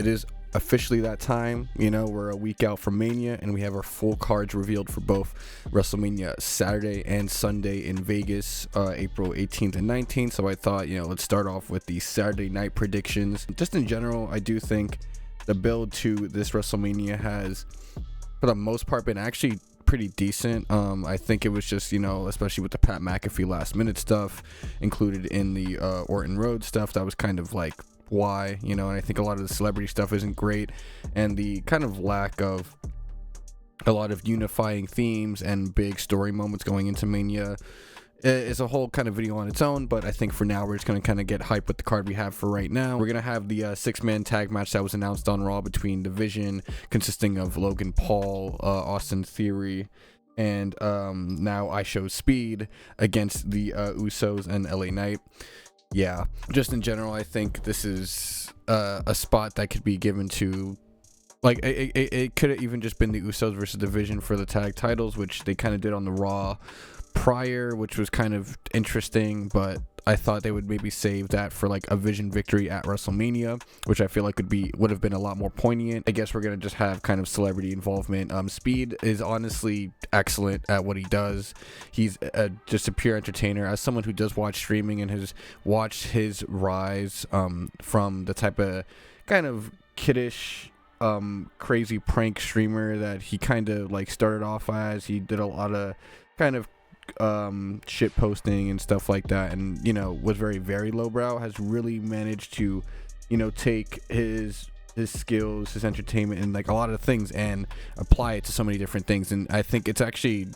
It is officially that time. We're a week out from Mania, and we have our full cards revealed for both WrestleMania Saturday and Sunday in Vegas, April 18th and 19th. So I thought, let's start off with the Saturday night predictions. Just in general, I do think the build to this WrestleMania has, for the most part, been actually pretty decent. I think it was just, especially with the Pat McAfee last minute stuff included in the Orton Road stuff, that was kind of like why, and I think a lot of the celebrity stuff isn't great, and the kind of lack of a lot of unifying themes and big story moments going into Mania is a whole kind of video on its own. But I think for now we're just going to kind of get hype with the card we have for right now. We're going to have the six-man tag match that was announced on Raw between Division, consisting of Logan Paul, Austin Theory, and now I Show Speed against the Usos and LA Knight. Yeah, just in general, I think this is a spot that could be given to, like, it could have even just been the Usos versus Division for the tag titles, which they kind of did on the Raw prior, which was kind of interesting, but I thought they would maybe save that for like a Vision victory at WrestleMania, which I feel like would have been a lot more poignant. I guess we're gonna just have kind of celebrity involvement. Speed is honestly excellent at what he does. He's just a pure entertainer. As someone who does watch streaming and has watched his rise from the type of kind of kiddish crazy prank streamer that he kind of like started off as. He did a lot of kind of shit posting and stuff like that, and was very lowbrow, has really managed to take his skills, his entertainment, and like a lot of things and apply it to so many different things. And I think it's actually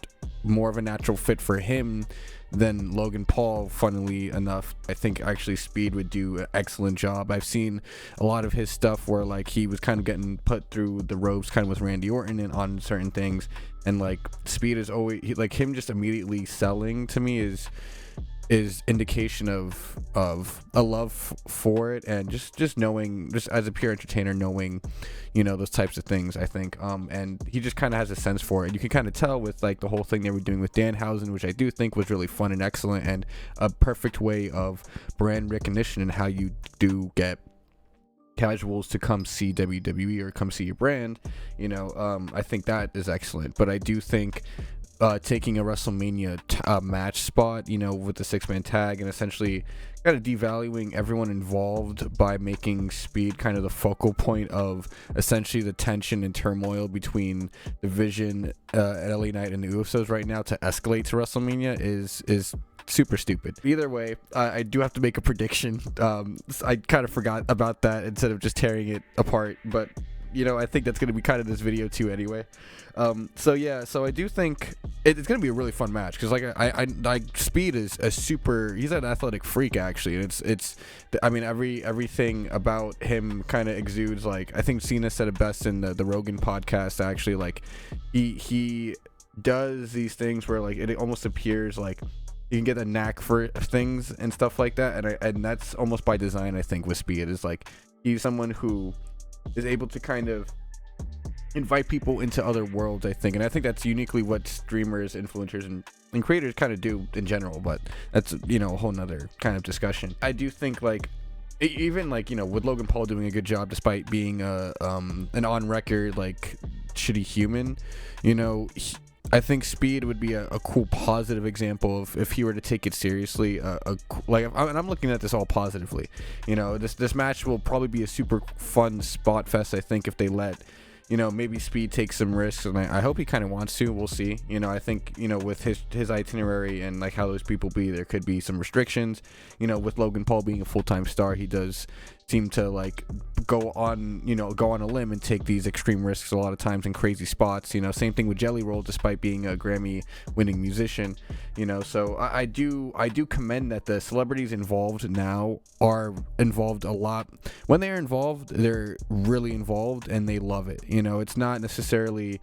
more of a natural fit for him than Logan Paul, funnily enough. I think actually Speed would do an excellent job. I've seen a lot of his stuff where like he was kind of getting put through the ropes kind of with Randy Orton and on certain things, and like Speed is always like him just immediately selling to me is indication of a love for it, and just knowing, just as a pure entertainer, knowing those types of things, I think, and he just kind of has a sense for it. You can kind of tell with like the whole thing they were doing with Danhausen, which I do think was really fun and excellent, and a perfect way of brand recognition and how you do get casuals to come see WWE or come see your brand. I think that is excellent. But I do think taking a WrestleMania match spot, with the six-man tag, and essentially kind of devaluing everyone involved by making Speed kind of the focal point of essentially the tension and turmoil between Division, LA Knight, and the Usos right now to escalate to WrestleMania is super stupid. Either way, I do have to make a prediction. I kind of forgot about that instead of just tearing it apart, but I think that's going to be kind of this video too anyway. So I do think it's going to be a really fun match, because like I Speed is he's an athletic freak actually, and it's I mean everything about him kind of exudes, like, I think Cena said it best in the Rogan podcast actually, like he does these things where like it almost appears like you can get a knack for things and stuff like that, and that's almost by design, I think, with Speed. Is like he's someone who is able to kind of invite people into other worlds, I think, and I think that's uniquely what streamers, influencers, and creators kind of do in general, but that's a whole nother kind of discussion. I do think like even like with Logan Paul doing a good job despite being an on record like shitty human, I think Speed would be a cool positive example of if he were to take it seriously. And I'm looking at this all positively. This match will probably be a super fun spot fest, I think, if they let maybe Speed take some risks, and I hope he kind of wants to. We'll see. I think with his itinerary and like how those people be, there could be some restrictions. With Logan Paul being a full-time star, he does seem to like go on a limb and take these extreme risks a lot of times in crazy spots. Same thing with Jelly Roll, despite being a Grammy winning musician. So I do commend that the celebrities involved now are involved a lot. When they're involved, they're really involved and they love it. It's not necessarily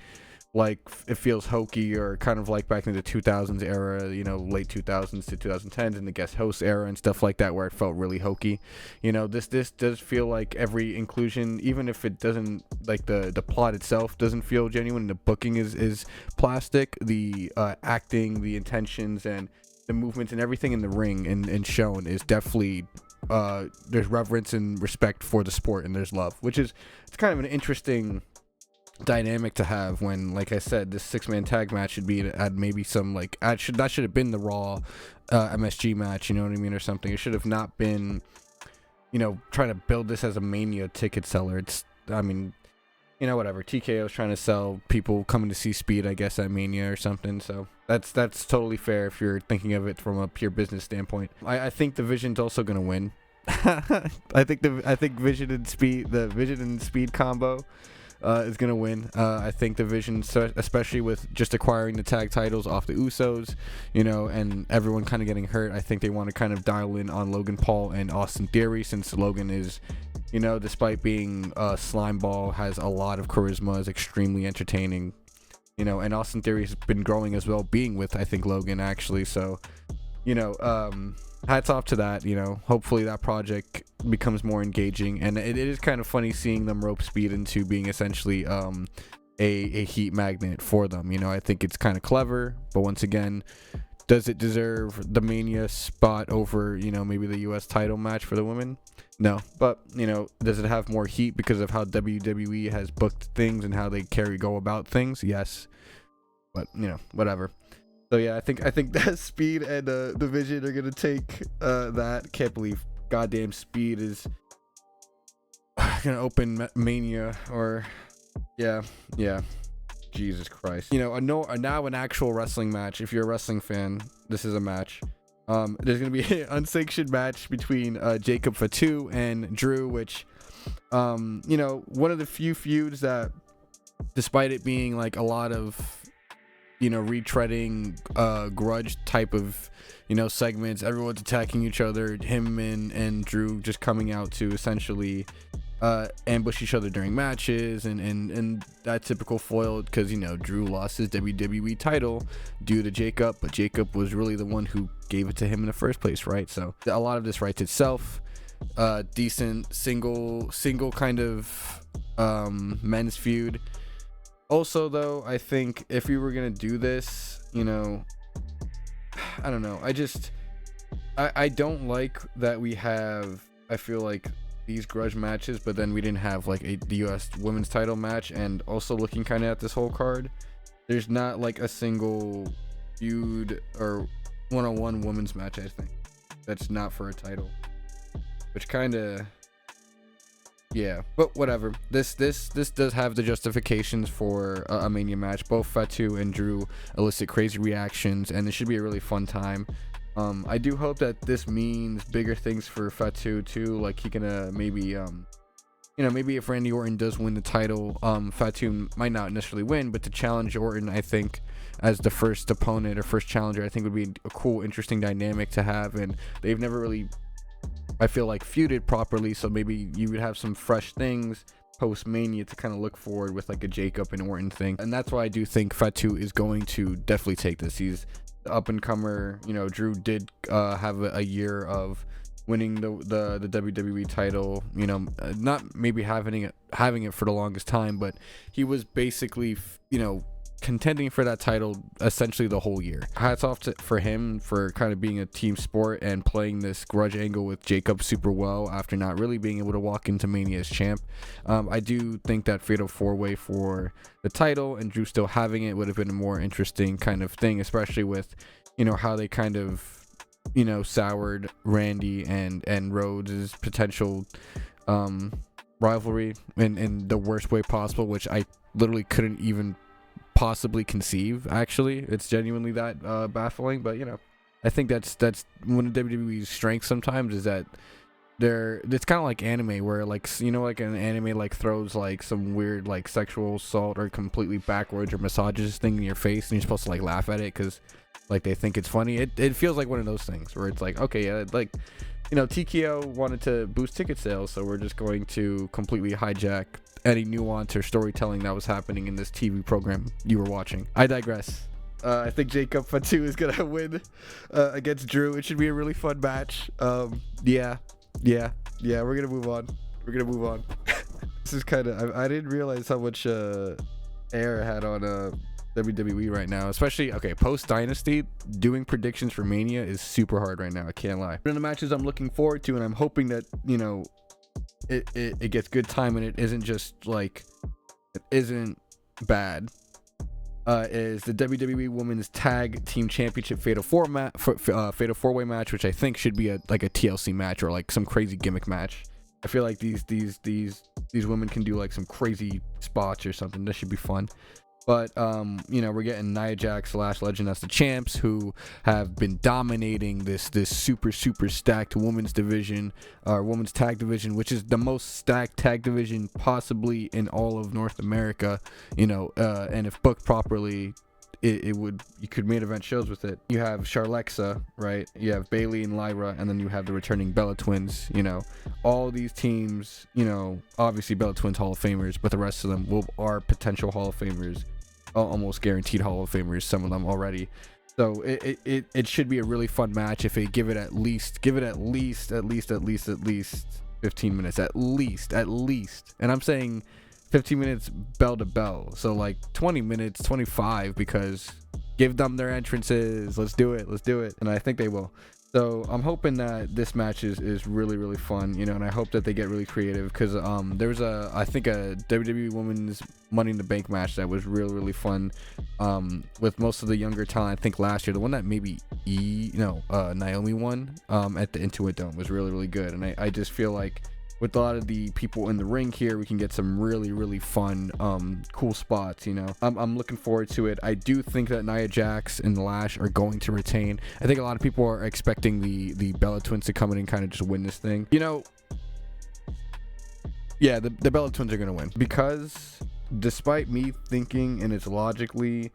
like it feels hokey or kind of like back in the 2000s era, late 2000s to 2010s, and the guest host era and stuff like that, where it felt really hokey. This does feel like every inclusion, even if it doesn't, like the plot itself doesn't feel genuine, the booking is plastic, the acting, the intentions, and the movements and everything in the ring and shown is definitely there's reverence and respect for the sport, and there's love, which is, it's kind of an interesting dynamic to have when, like I said, this 6-man tag match should be at maybe some like that should have been the Raw MSG match, you know what I mean, or something. It should have not been, you know, trying to build this as a Mania ticket seller. It's, I mean, you know, whatever. TKO is trying to sell people coming to see Speed, I guess, at Mania or something. So that's totally fair if you're thinking of it from a pure business standpoint. I think the Vision's also gonna win. I think Vision and Speed, the Vision and Speed combo is gonna win. I think the Vision, especially with just acquiring the tag titles off the Usos, you know, and everyone kind of getting hurt, I think they want to kind of dial in on Logan Paul and Austin Theory, since Logan is, you know, despite being a slime ball, has a lot of charisma, is extremely entertaining, you know, and Austin Theory has been growing as well, being with, I think, Logan, actually. So, you know, hats off to that, you know. Hopefully that project becomes more engaging, and it is kind of funny seeing them rope Speed into being essentially a heat magnet for them, you know. I think it's kind of clever, but once again, does it deserve the Mania spot over, you know, maybe the US title match for the women? No. But, you know, does it have more heat because of how WWE has booked things and how they go about things? Yes. But, you know, whatever. So yeah, I think that Speed and the Vision are gonna take that. Can't believe goddamn Speed is gonna open Mania, or yeah. Jesus Christ. You know, now an actual wrestling match. If you're a wrestling fan, this is a match. There's gonna be an unsanctioned match between Jacob Fatu and Drew, which, you know, one of the few feuds that, despite it being like a lot of, you know, retreading grudge type of, you know, segments, everyone's attacking each other, him and Drew just coming out to essentially ambush each other during matches, and that typical foil, because, you know, Drew lost his WWE title due to Jacob, but Jacob was really the one who gave it to him in the first place, right? So a lot of this writes itself. Decent single kind of men's feud. Also, though, I think if we were gonna do this, you know, I don't know. I don't like that we have, I feel like, these grudge matches, but then we didn't have like the US women's title match. And also looking kind of at this whole card, there's not like a single feud or one-on-one women's match, I think, that's not for a title, which kind of, yeah, but whatever. This does have the justifications for a Mania match. Both Fatu and Drew elicit crazy reactions, and it should be a really fun time. I do hope that this means bigger things for Fatu too. Like, he can maybe you know, maybe if Randy Orton does win the title, Fatu might not necessarily win, but to challenge Orton, I think, as the first opponent or first challenger, I think would be a cool, interesting dynamic to have. And they've never really, I feel like, feuded properly, so maybe you would have some fresh things post Mania to kind of look forward with, like a Jacob and Orton thing. And that's why I do think Fatu is going to definitely take this. He's the up and comer. You know, Drew did have a year of winning the WWE title, you know, not maybe having it for the longest time, but he was basically, you know, contending for that title essentially the whole year. Hats off for him for kind of being a team sport and playing this grudge angle with Jacob super well after not really being able to walk into Mania as champ. I do think that Fatal 4-Way for the title and Drew still having it would have been a more interesting kind of thing, especially with, you know, how they kind of, you know, soured Randy and Rhodes' potential rivalry in the worst way possible, which I literally couldn't even possibly conceive. Actually, it's genuinely that baffling. But, you know, I think that's one of WWE's strengths sometimes, is that it's kind of like anime, where, like, you know, like an anime like throws like some weird like sexual assault or completely backwards or misogynist thing in your face, and you're supposed to like laugh at it because like they think it's funny. It feels like one of those things where it's like, okay, yeah, like, you know, TKO wanted to boost ticket sales, so we're just going to completely hijack any nuance or storytelling that was happening in this TV program you were watching. I digress. I think Jacob Fatu is gonna win against Drew. It should be a really fun match. Yeah. We're gonna move on. This is kind of, I didn't realize how much air I had on WWE right now, especially post Dynasty. Doing predictions for Mania is super hard right now. I can't lie. One of the matches I'm looking forward to, and I'm hoping that it gets good time and it isn't just like it isn't bad. Is the WWE Women's Tag Team Championship Fatal 4-way match, which I think should be a TLC match or like some crazy gimmick match. I feel like these women can do like some crazy spots or something. This should be fun. But we're getting Nia Jax, Lash Legend as the champs, who have been dominating this super stacked women's division, women's tag division, which is the most stacked tag division possibly in all of North America. And if booked properly, you could main event shows with it. You have Charlexa, right? You have Bayley and Lyra, and then you have the returning Bella Twins. All these teams, obviously Bella Twins Hall of Famers, but the rest of them are potential Hall of Famers, almost guaranteed Hall of Famers, some of them already. So it should be a really fun match if they give it at least 15 minutes, at least. And I'm saying 15 minutes bell to bell, so like 20 minutes, 25, because give them their entrances. Let's do it, and I think they will. So I'm hoping that this match is really fun, and I hope that they get really creative, because there was a WWE Women's Money in the Bank match that was really fun, with most of the younger talent. I think last year the one that maybe Naomi won at the Intuit Dome was really good, and I just feel like with a lot of the people in the ring here, we can get some really fun, cool spots. I'm looking forward to it. I do think that Nia Jax and Lash are going to retain. I think a lot of people are expecting the Bella Twins to come in and kind of just win this thing. Yeah, the Bella Twins are going to win, because despite me thinking, and it's logically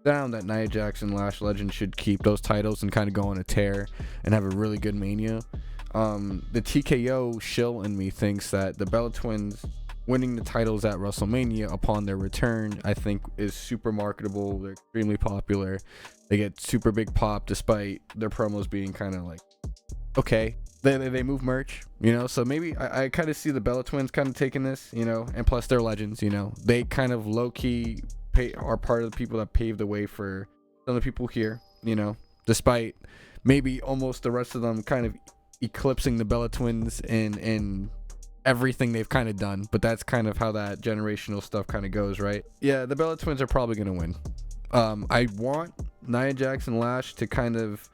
sound, that Nia Jax and Lash Legend should keep those titles and kind of go on a tear and have a really good Mania. The TKO shill in me thinks that the Bella Twins winning the titles at WrestleMania upon their return, I think, is super marketable. They're extremely popular. They get super big pop despite their promos being kind of like, okay. They move merch, so maybe I kind of see the Bella Twins kind of taking this, and plus they're legends, they kind of low-key are part of the people that paved the way for some of the people here, despite maybe almost the rest of them kind of eclipsing the Bella Twins in everything they've kind of done. But that's kind of how that generational stuff kind of goes, right? Yeah, the Bella Twins are probably going to win. I want Nia Jax and Lash to kind of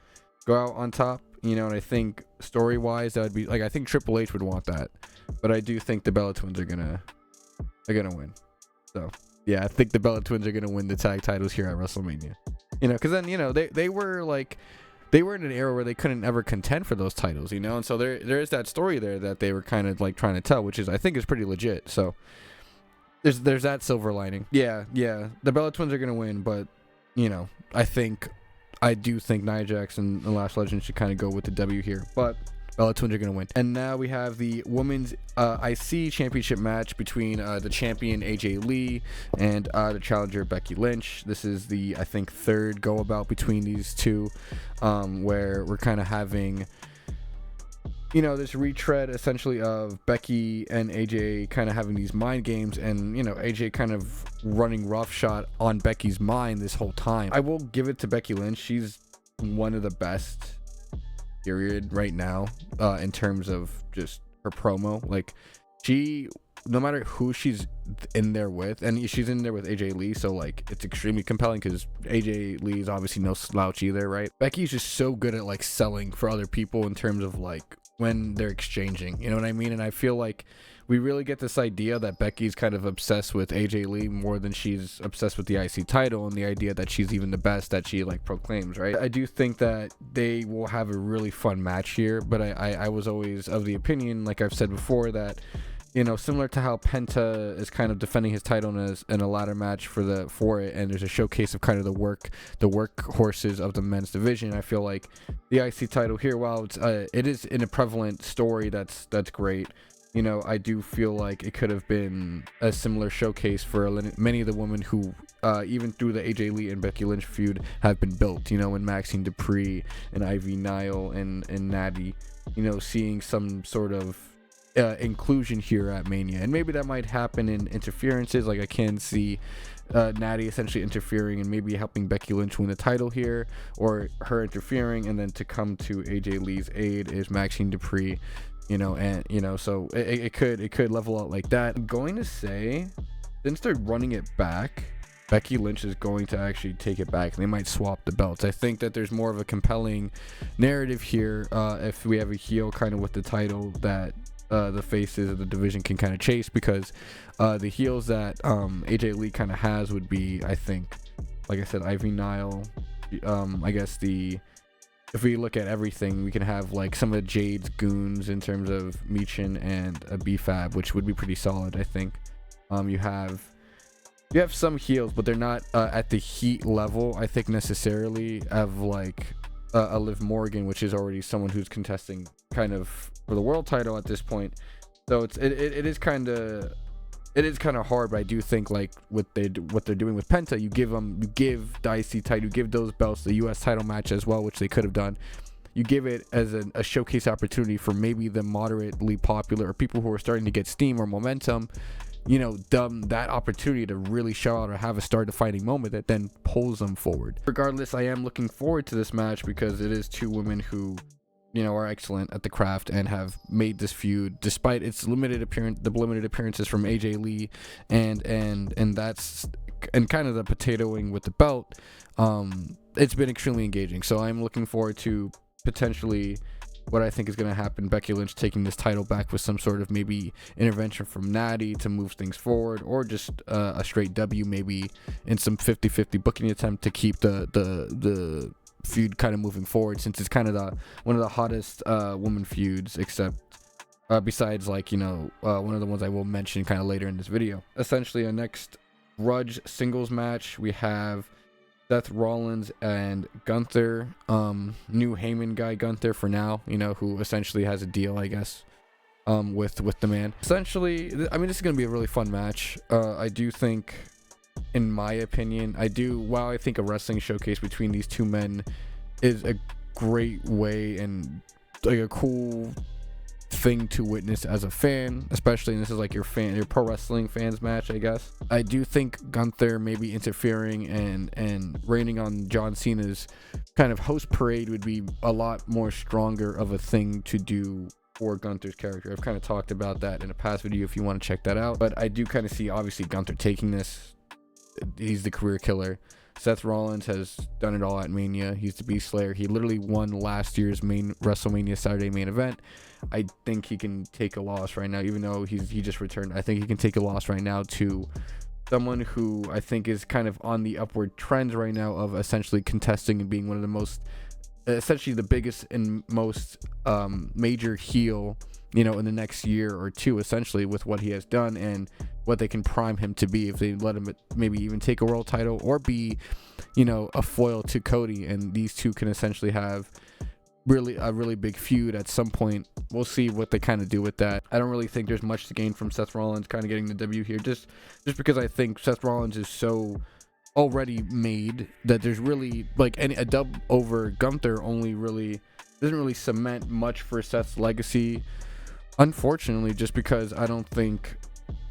go out on top, and I think story-wise that would be like, I think Triple H would want that, but I do think the Bella Twins are gonna win. So yeah, I think the Bella Twins are gonna win the tag titles here at WrestleMania, because then they were in an era where they couldn't ever contend for those titles, and so there is that story there that they were kind of like trying to tell, which I think is pretty legit. So there's that silver lining. Yeah, the Bella Twins are gonna win, but I do think Nia Jax and the Lash Legend should kind of go with the W here, but Bella Twins are going to win. And now we have the Women's IC Championship match between the champion AJ Lee and the challenger Becky Lynch. This is the, I think, third go-about between these two, where we're kind of having, this retread essentially of Becky and AJ kind of having these mind games, and, AJ kind of running roughshod on Becky's mind this whole time. I will give it to Becky Lynch. She's one of the best, period, right now, in terms of just her promo. Like, no matter who she's in there with, and she's in there with AJ Lee, so like it's extremely compelling because AJ Lee is obviously no slouch either, right? Becky's just so good at like selling for other people in terms of like when they're exchanging, you know what I mean? And I feel like we really get this idea that Becky's kind of obsessed with AJ Lee more than she's obsessed with the IC title, and the idea that she's even the best that she like proclaims, right? I do think that they will have a really fun match here, but I was always of the opinion, like I've said before, that similar to how Penta is kind of defending his title in a ladder match for it, and there's a showcase of kind of the workhorses of the men's division. I feel like the IC title here, while it is in a prevalent story that's great, I do feel like it could have been a similar showcase for many of the women who, even through the AJ Lee and Becky Lynch feud, have been built, and Maxine Dupree and Ivy Nile and Natty, seeing some sort of inclusion here at Mania. And maybe that might happen in interferences. Like I can see Natty essentially interfering and maybe helping Becky Lynch win the title here, or her interfering, and then to come to AJ Lee's aid is Maxine Dupree, so it could level out like that. I'm going to say, since they're running it back, Becky Lynch is going to actually take it back, and they might swap the belts. I think that there's more of a compelling narrative here if we have a heel kind of with the title that the faces of the division can kind of chase, because the heels that AJ Lee kind of has would be, I think, like I said, Ivy Nile. I guess if we look at everything, we can have like some of Jade's goons in terms of Michin and a B-Fab, which would be pretty solid. I think you have some heels, but they're not at the heat level, I think, necessarily, of like a Liv Morgan, which is already someone who's contesting kind of for the world title at this point. So it is kind of hard, but I do think like what they're doing with Penta, you give Dicey title, you give those belts the U.S. title match as well, which they could have done. You give it as a showcase opportunity for maybe the moderately popular or people who are starting to get steam or momentum, that opportunity to really show out or have a start-defining moment that then pulls them forward. Regardless, I am looking forward to this match because it is two women who, are excellent at the craft and have made this feud, despite its limited appearances from AJ Lee, and that's kind of the potatoing with the belt. It's been extremely engaging, so I'm looking forward to potentially what I think is going to happen, Becky Lynch taking this title back with some sort of maybe intervention from Natty to move things forward, or just a straight W, maybe in some 50-50 booking attempt to keep the feud kind of moving forward, since it's kind of one of the hottest woman feuds, except besides one of the ones I will mention kind of later in this video. Essentially, a next grudge singles match, we have Seth Rollins and Gunther, new Heyman guy Gunther for now, who essentially has a deal, I guess, with the man. Essentially, I mean, this is going to be a really fun match. I do think, in my opinion, while I think a wrestling showcase between these two men is a great way and like a cool thing to witness as a fan, especially, and this is like your pro wrestling fans match, I guess. I do think Gunther maybe interfering and raining on John Cena's kind of host parade would be a lot more stronger of a thing to do for Gunther's character. I've kind of talked about that in a past video if you want to check that out, but I do kind of see obviously Gunther taking this. He's the career killer. Seth Rollins has done it all at Mania. He's the Beast Slayer. He literally won last year's main WrestleMania Saturday main event. I think he can take a loss right now, even though he just returned. I think he can take a loss right now to someone who I think is kind of on the upward trends right now of essentially contesting and being one of the most, essentially the biggest and most major heel, in the next year or two, essentially, with what he has done and what they can prime him to be if they let him maybe even take a world title or be, a foil to Cody. And these two can essentially have a really big feud at some point. We'll see what they kind of do with that. I don't really think there's much to gain from Seth Rollins kind of getting the W here, just because I think Seth Rollins is so already made that there's really like a dub over Gunther only really doesn't really cement much for Seth's legacy, unfortunately, just because I don't think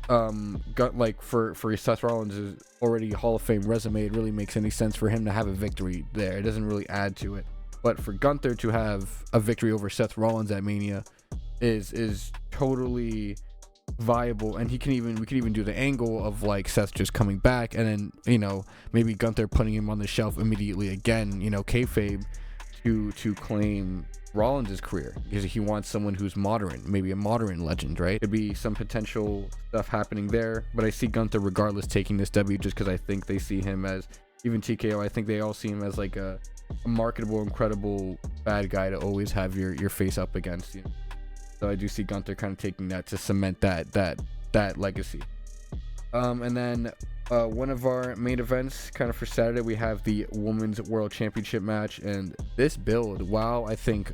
for Seth Rollins' already Hall of Fame resume, it really makes any sense for him to have a victory there. It doesn't really add to it. But for Gunther to have a victory over Seth Rollins at Mania is totally viable, and we can even do the angle of like Seth just coming back and then maybe Gunther putting him on the shelf immediately again, kayfabe, to claim Rollins' career, because he wants someone who's modern, maybe a modern legend, right? Could be some potential stuff happening there, but I see Gunther regardless taking this W, just because I think they see him as, even TKO, I think they all see him as like a marketable, incredible bad guy to always have your face up against. So I do see Gunther kind of taking that to cement that legacy. And then one of our main events kind of for Saturday, we have the Women's World Championship match, and this build, while I think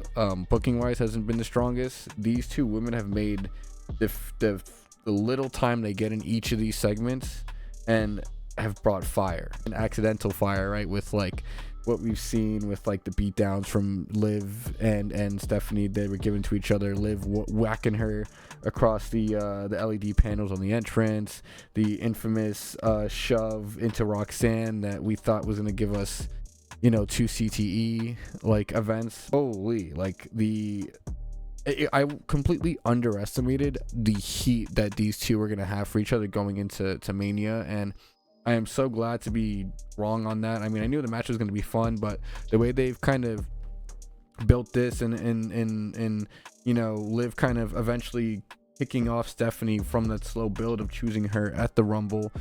booking wise hasn't been the strongest, these two women have made the little time they get in each of these segments and have brought fire, an accidental fire, right? With like what we've seen with like the beatdowns from Liv and Stephanie, they were given to each other. Liv whacking her across the LED panels on the entrance, the infamous shove into Roxanne that we thought was gonna give us, you know, 2 CTE like events. Holy, like I completely underestimated the heat that these two were gonna have for each other going into Mania, and I am so glad to be wrong on that. I mean, I knew the match was going to be fun, but the way they've kind of built this and you know, Liv kind of eventually kicking off Stephanie from that slow build of choosing her at the Rumble,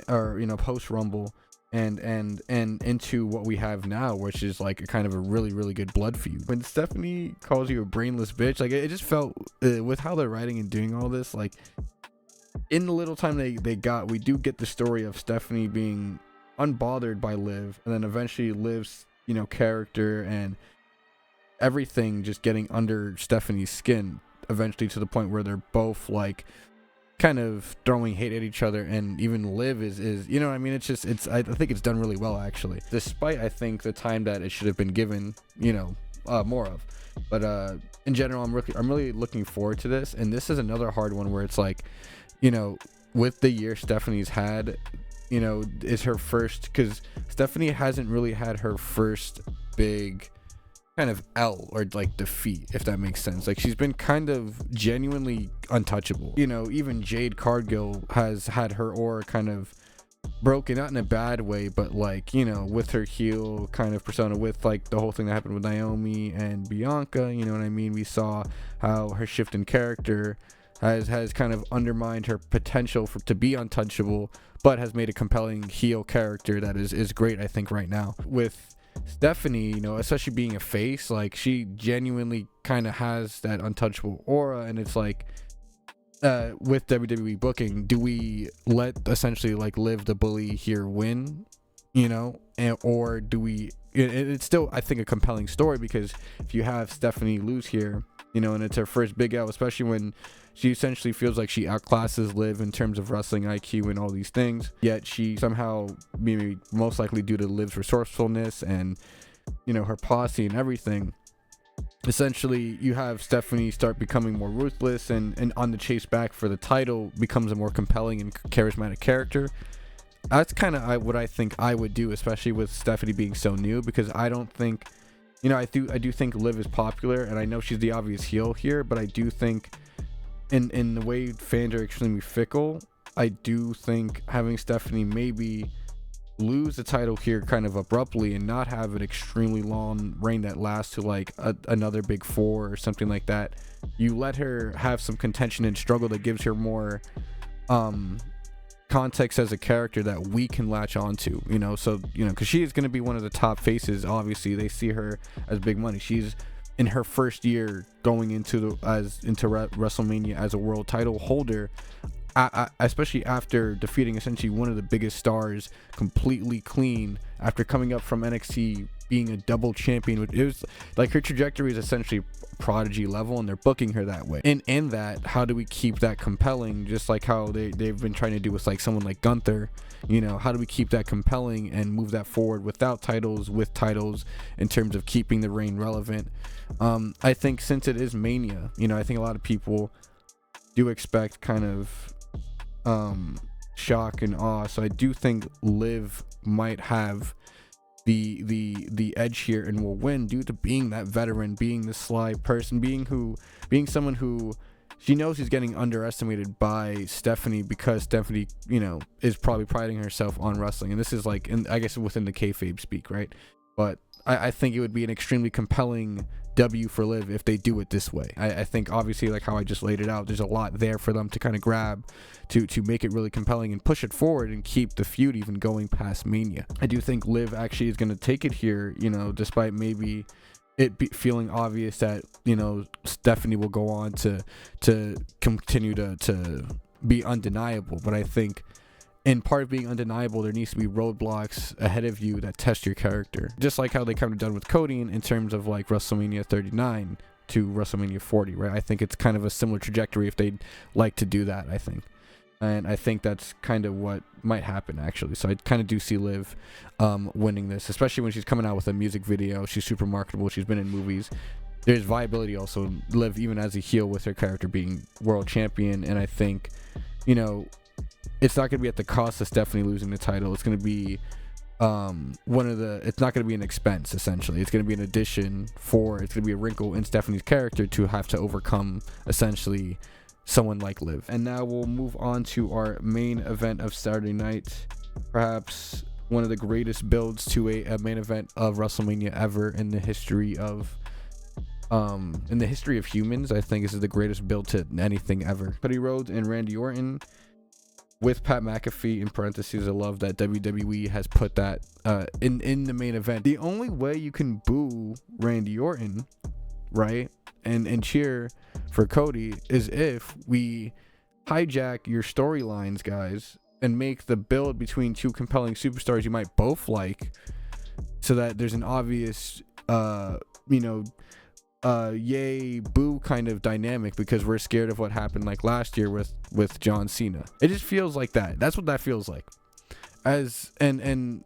or, you know, post Rumble, and into what we have now, which is like a kind of a really, really good blood feud. When Stephanie calls you a brainless bitch, like it just felt, with how they're writing and doing all this, like, in the little time they got, we do get the story of Stephanie being unbothered by Liv, and then eventually Liv's, you know, character and everything just getting under Stephanie's skin, eventually to the point where they're both like kind of throwing hate at each other, and even Liv is you know what I mean, I think it's done really well, actually, despite I think the time that it should have been given, you know, more of. But in general, I'm really looking forward to this, and this is another hard one where it's like, you know, with the year Stephanie's had, you know, is her first, because Stephanie hasn't really had her first big kind of L or like defeat, if that makes sense. Like, she's been kind of genuinely untouchable. You know, even Jade Cargill has had her aura kind of broken, not in a bad way, but like, you know, with her heel kind of persona, with like the whole thing that happened with Naomi and Bianca, you know what I mean? We saw how her shift in character has kind of undermined her potential to be untouchable, but has made a compelling heel character that is great, I think, right now. With Stephanie, you know, especially being a face, like, she genuinely kind of has that untouchable aura, and it's like, with WWE booking, do we let essentially like Liv the Bully here win, you know, or do we? It's still, I think, a compelling story, because if you have Stephanie lose here, you know, and it's her first big L, especially when she essentially feels like she outclasses Liv in terms of wrestling IQ and all these things, yet she somehow, maybe most likely due to Liv's resourcefulness and, you know, her posse and everything, essentially you have Stephanie start becoming more ruthless, and on the chase back for the title becomes a more compelling and charismatic character. That's kind of what I think I would do, especially with Stephanie being so new, because I don't think, you know, I do think Liv is popular, and I know she's the obvious heel here, but I do think in the way fans are extremely fickle, I do think having Stephanie maybe lose the title here kind of abruptly and not have an extremely long reign that lasts to like another big four or something like that, you let her have some contention and struggle that gives her more context as a character that we can latch onto, you know. So, you know, because she is going to be one of the top faces, obviously they see her as big money. She's in her first year going into WrestleMania as a world title holder, especially after defeating essentially one of the biggest stars completely clean, after coming up from NXT being a double champion. It was like, her trajectory is essentially prodigy level, and they're booking her that way. And in that, how do we keep that compelling, just like how they've been trying to do with like someone like Gunther, you know? How do we keep that compelling and move that forward without titles, with titles, in terms of keeping the reign relevant? I think since it is Mania, you know, I think a lot of people do expect kind of shock and awe, so I do think Liv might have the edge here and will win, due to being that veteran, being the sly person, being someone who she knows she's getting underestimated by Stephanie, because Stephanie, you know, is probably priding herself on wrestling, and this is like, I guess within the kayfabe speak, right? But I think it would be an extremely compelling W for Liv if they do it this way. I think, obviously, like how I just laid it out, there's a lot there for them to kind of grab to make it really compelling and push it forward and keep the feud even going past Mania. I do think Liv actually is going to take it here, you know, despite maybe it feeling obvious that, you know, Stephanie will go on to continue to be undeniable. But I think in part of being undeniable, there needs to be roadblocks ahead of you that test your character, just like how they kind of done with Cody in terms of like WrestleMania 39 to WrestleMania 40, right? I think it's kind of a similar trajectory if they'd like to do that, I think. And I think that's kind of what might happen, actually. So I kind of do see Liv winning this, especially when she's coming out with a music video. She's super marketable. She's been in movies. There's viability also, Liv, even as a heel, with her character being world champion. And I think, you know, it's not going to be at the cost of Stephanie losing the title. It's going to be it's not going to be an expense, essentially. It's going to be an addition it's going to be a wrinkle in Stephanie's character to have to overcome, essentially, someone like Liv. And now we'll move on to our main event of Saturday night. Perhaps one of the greatest builds to a main event of WrestleMania ever in the history of humans. I think this is the greatest build to anything ever. Cody Rhodes and Randy Orton with Pat McAfee in parentheses. I love that WWE has put that in the main event. The only way you can boo Randy Orton, right, and cheer for Cody is if we hijack your storylines, guys, and make the build between two compelling superstars you might both like, so that there's an obvious yay boo kind of dynamic, because we're scared of what happened like last year with John Cena. It just feels like that. That's what that feels like. And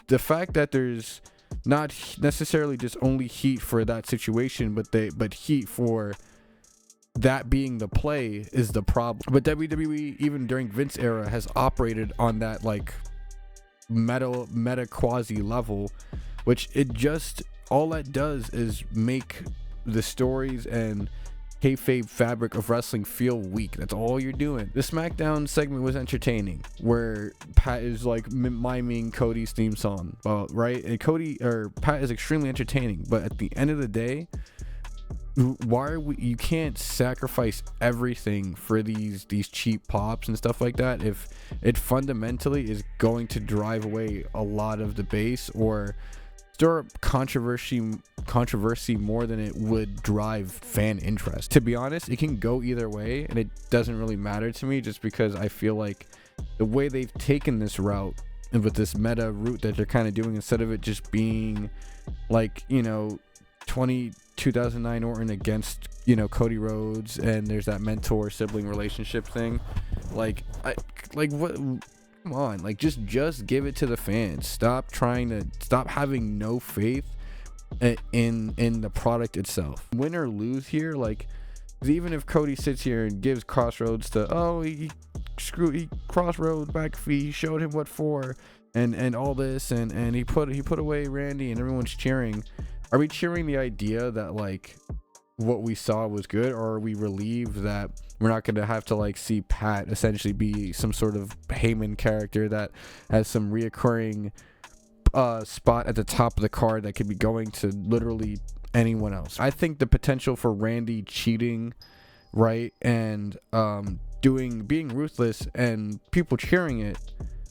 the fact that there's not necessarily just only heat for that situation, but heat for that being the play is the problem. But WWE, even during Vince era, has operated on that like meta quasi level, which it just, all that does is make the stories and kayfabe fabric of wrestling feel weak. That's all you're doing. The SmackDown segment was entertaining, where Pat is like miming Cody's theme song, right? And Pat is extremely entertaining, but at the end of the day, you can't sacrifice everything for these cheap pops and stuff like that if it fundamentally is going to drive away a lot of the base or stir up controversy more than it would drive fan interest. To be honest, it can go either way, and it doesn't really matter to me, just because I feel like the way they've taken this route and with this meta route that they're kind of doing, instead of it just being like, 2009 Orton against, Cody Rhodes, and there's that mentor sibling relationship thing, what, come on, like just give it to the fans. Stop having no faith in the product itself. Win or lose here, like, even if Cody sits here and gives Crossroads he Crossroads McAfee, he showed him what for, and all this, and he put away Randy, and everyone's cheering. Are we cheering the idea that like what we saw was good, or are we relieved that we're not going to have to like see Pat essentially be some sort of Heyman character that has some reoccurring spot at the top of the card that could be going to literally anyone else? I think the potential for Randy cheating, right, and being ruthless and people cheering it,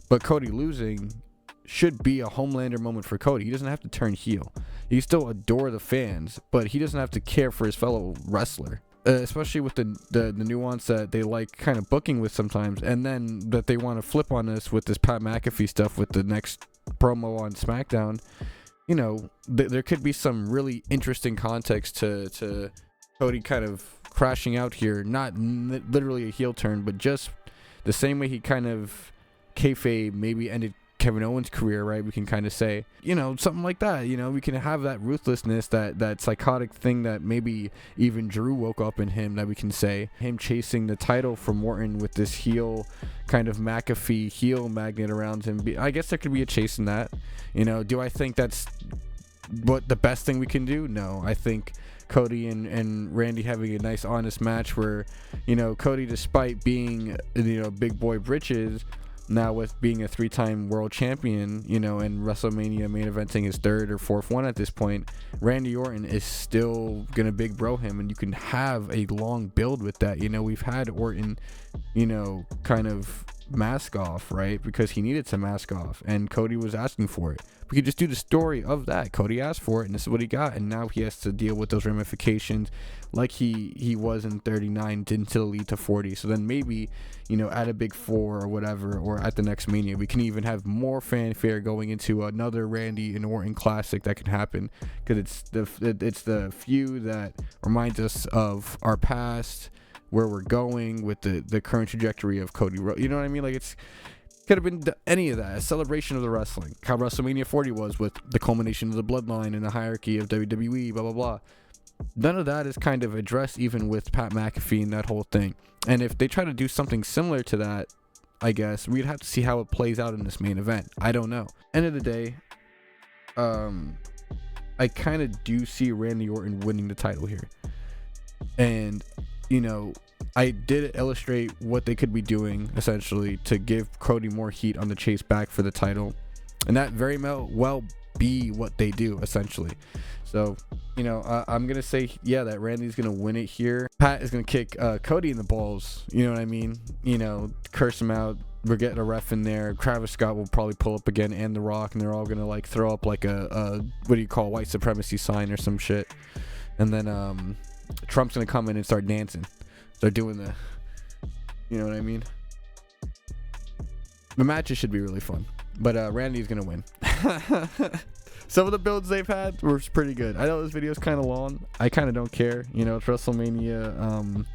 but Cody losing, should be a Homelander moment for Cody. He doesn't have to turn heel. He still adore the fans, but he doesn't have to care for his fellow wrestler. Especially with the nuance that they like kind of booking with sometimes, and then that they want to flip on us with this Pat McAfee stuff with the next promo on SmackDown. There could be some really interesting context to Cody kind of crashing out here. Not literally a heel turn, but just the same way he kind of kayfabe maybe ended Kevin Owens' career, right? We can kind of say, something like that. We can have that ruthlessness, that psychotic thing that maybe even Drew woke up in him, that we can say him chasing the title from Orton with this heel kind of McAfee heel magnet around him. I guess there could be a chase in that. Do I think that's what the best thing we can do? No, I think Cody and Randy having a nice honest match where, Cody, despite being, big boy britches, now with being a 3-time world champion, and WrestleMania main eventing his 3rd or 4th one at this point, Randy Orton is still gonna big bro him, and you can have a long build with that. We've had Orton, kind of mask off, right? Because he needed to mask off, and Cody was asking for it. We could just do the story of that. Cody asked for it, and this is what he got, and now he has to deal with those ramifications like he was in 39 until lead to 40. So then maybe, at a big 4 or whatever, or at the next Mania, we can even have more fanfare going into another Randy and Orton classic that can happen, because it's the feud that reminds us of our past, where we're going with the current trajectory of Cody Rhodes. You know what I mean? Like, it's could have been any of that. A celebration of the wrestling. How WrestleMania 40 was with the culmination of the bloodline and the hierarchy of WWE, blah, blah, blah. None of that is kind of addressed even with Pat McAfee and that whole thing. And if they try to do something similar to that, I guess we'd have to see how it plays out in this main event. I don't know. End of the day, I kind of do see Randy Orton winning the title here. And, you know, I did illustrate what they could be doing, essentially, to give Cody more heat on the chase back for the title. And that very well be what they do, essentially. So, you know, I'm going to say, yeah, that Randy's going to win it here. Pat is going to kick Cody in the balls, you know what I mean? You know, curse him out. We're getting a ref in there. Travis Scott will probably pull up again, and The Rock, and they're all going to, like, throw up, like, a what do you call, white supremacy sign or some shit. And then Trump's going to come in and start dancing. Start doing the, you know what I mean? The matches should be really fun. But Randy's going to win. Some of the builds they've had were pretty good. I know this video is kind of long. I kind of don't care. You know, it's WrestleMania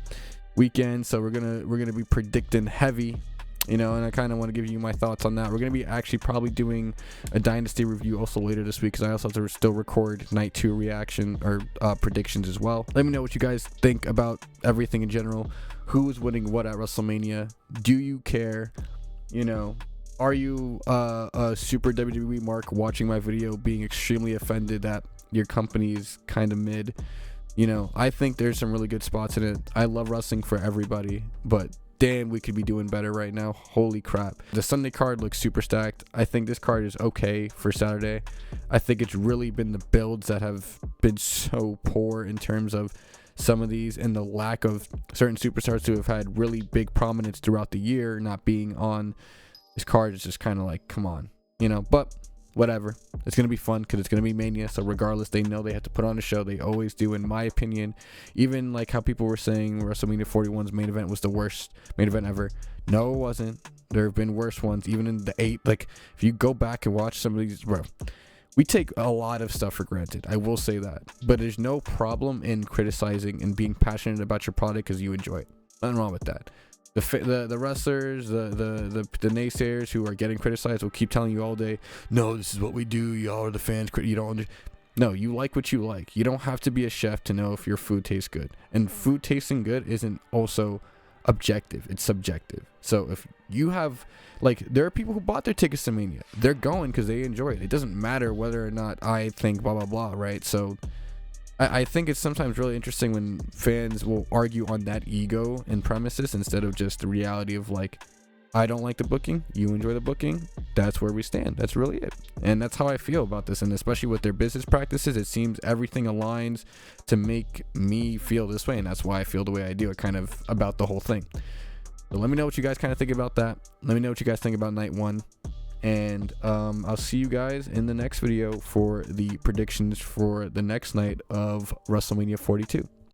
weekend, so we're gonna be predicting heavy. You know, and I kind of want to give you my thoughts on that. We're gonna be actually probably doing a Dynasty review also later this week, because I also have to still record Night 2 reaction or predictions as well. Let me know what you guys think about everything in general. Who's winning what at WrestleMania? Do you care? You know, are you a super WWE mark watching my video being extremely offended that your company is kind of mid? You know, I think there's some really good spots in it. I love wrestling for everybody, but damn, we could be doing better right now. Holy crap. The Sunday card looks super stacked. I think this card is okay for Saturday. I think it's really been the builds that have been so poor in terms of some of these, and the lack of certain superstars who have had really big prominence throughout the year not being on this card is just kind of like, come on, you know. But whatever, it's gonna be fun because it's gonna be Mania, so regardless, they know they have to put on a show. They always do, in my opinion. Even like how people were saying WrestleMania 41's main event was the worst main event ever. No, it wasn't. There have been worse ones, even in the 8. Like, if you go back and watch some of these, bro, we take a lot of stuff for granted. I will say that. But there's no problem in criticizing and being passionate about your product because you enjoy it. Nothing wrong with that. The wrestlers, the naysayers who are getting criticized will keep telling you all day, no, this is what we do. Y'all are the fans. You don't No, you like what you like. You don't have to be a chef to know if your food tastes good. And food tasting good isn't also objective. It's subjective. So if you have, like, there are people who bought their tickets to Mania. They're going because they enjoy it. It doesn't matter whether or not I think blah, blah, blah, right? So I think it's sometimes really interesting when fans will argue on that ego and premises instead of just the reality of, like, I don't like the booking, you enjoy the booking, that's where we stand. That's really it. And that's how I feel about this. And especially with their business practices, it seems everything aligns to make me feel this way. And that's why I feel the way I do, it kind of about the whole thing. So let me know what you guys kind of think about that. Let me know what you guys think about night 1. And I'll see you guys in the next video for the predictions for the next night of WrestleMania 42.